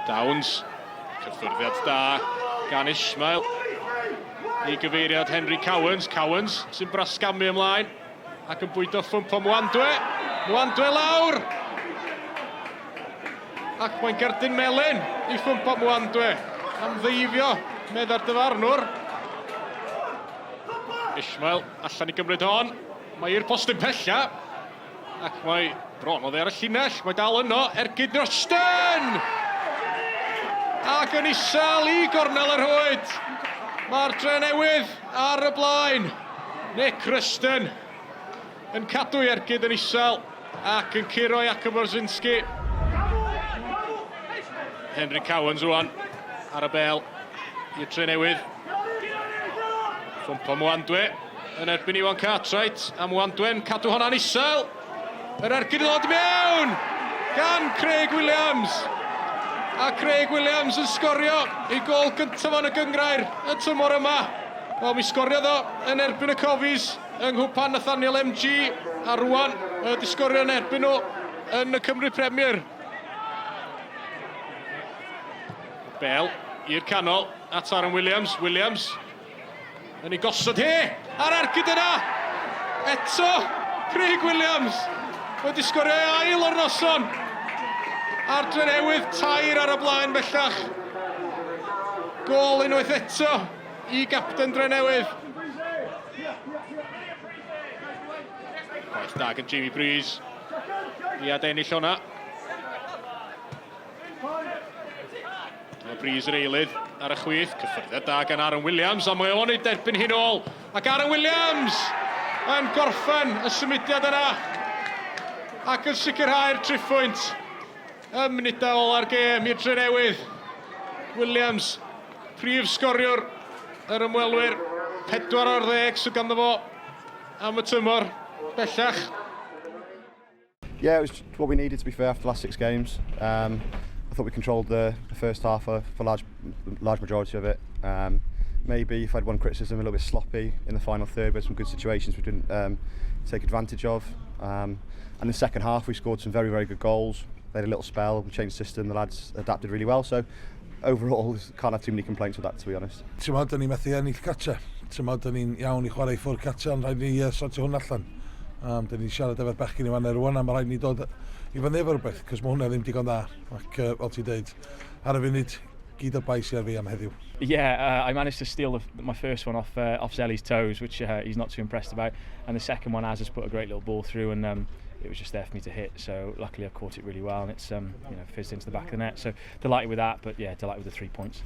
Downs, cyffyrddiad da gan Ismail i gyfeiriad Henry Cowens sy'n brasgamu ymlaen ac yn bwydo ffwmp o Mwandwe lawr ac mae'n gerdyn melyn i ffwmp o Mwandwe am ddeifio medda'r dyfarnwr. Ismail allan i gymryd hon, mae i'r postyn pella ac mae bron o dde ar y llinell, mae dal yno, Ergyd Rosten! Ac yn isel i gornel yr hwyd. Mae'r Drenewydd ar y blaen. Nick Ruston yn cadw Ergyd yn isel ac yn curo Jakub Orzinski. Henry Cowens rwan ar y bel i'r Drenewydd. Ffwmp o Mwandwe yn erbyn Iwan Cartwright a Mwandwe'n cadw hwnna'n isel. Yr Ergyd yn dod mewn gan Craig Williams. A Craig Williams yn sgorio ei gol gyntaf yn y gyngrair y tymor yma. Wel, mi sgorio ddo yn erbyn y Cofis yng nghwpan Nathaniel MG a rwan di sgorio yn erbyn nhw yn y Cymru Premier. Bel i'r canol at Aaron Williams. Williams yn ei gosod a'r Ergyd yna. Eto Craig Williams wedi sgorio ail o'r noson. A'r Drenewydd tair ar y blaen bellach. Gol unwaith eto i gapten Drenewydd. Gwaith da gan Jamie Breeze i adennill hwnna. Mae Breeze yr eilydd ar y chwith. Cyffyrddiad da gan Aaron Williams, a mae o'n ei derbyn hyn ôl. Ac Aaron Williams yn gorffen y symudiad yna. Ac yn sicrhau'r triphwynt. Munudau ôl ar gêm i'r Drenewydd. Williams, prif sgoriwr yr ymwelwyr. 4 o'r 10 sydd ganddo fo am y tymor bellach. Yeah, it was what we needed, to be fair, after the last 6 games. I thought we controlled the first half for large majority of it. Maybe if I had one criticism, a little bit sloppy in the final third, with some good situations we didn't take advantage of. And in the second half, we scored some very, very good goals. They had a little spell, we changed the system, the lads adapted really well. So overall, can't have too many complaints with that, to be honest. Tymod, da ni methu ennill catcha. Tymod, da ni'n iawn i chwarae ffwrdd catcha, ond rhaid ni sortio hwn allan. Da ni'n siarad efo'r bechgyn i fan rwan, a mae rhaid ni dod i fan efo rhywbeth, cos mae hwnna ddim digon da. Ac fel ti'n deud, ar y funud, gyd o'r bais i ar fi am heddiw. Yeah, I managed to steal my first one off Zelly's toes, which he's not too impressed about. And the second one, Az has put a great little ball through, and it was just there for me to hit. So luckily I caught it really well, and it's fizzed into the back of the net. So delighted with that, but yeah, delighted with the 3 points.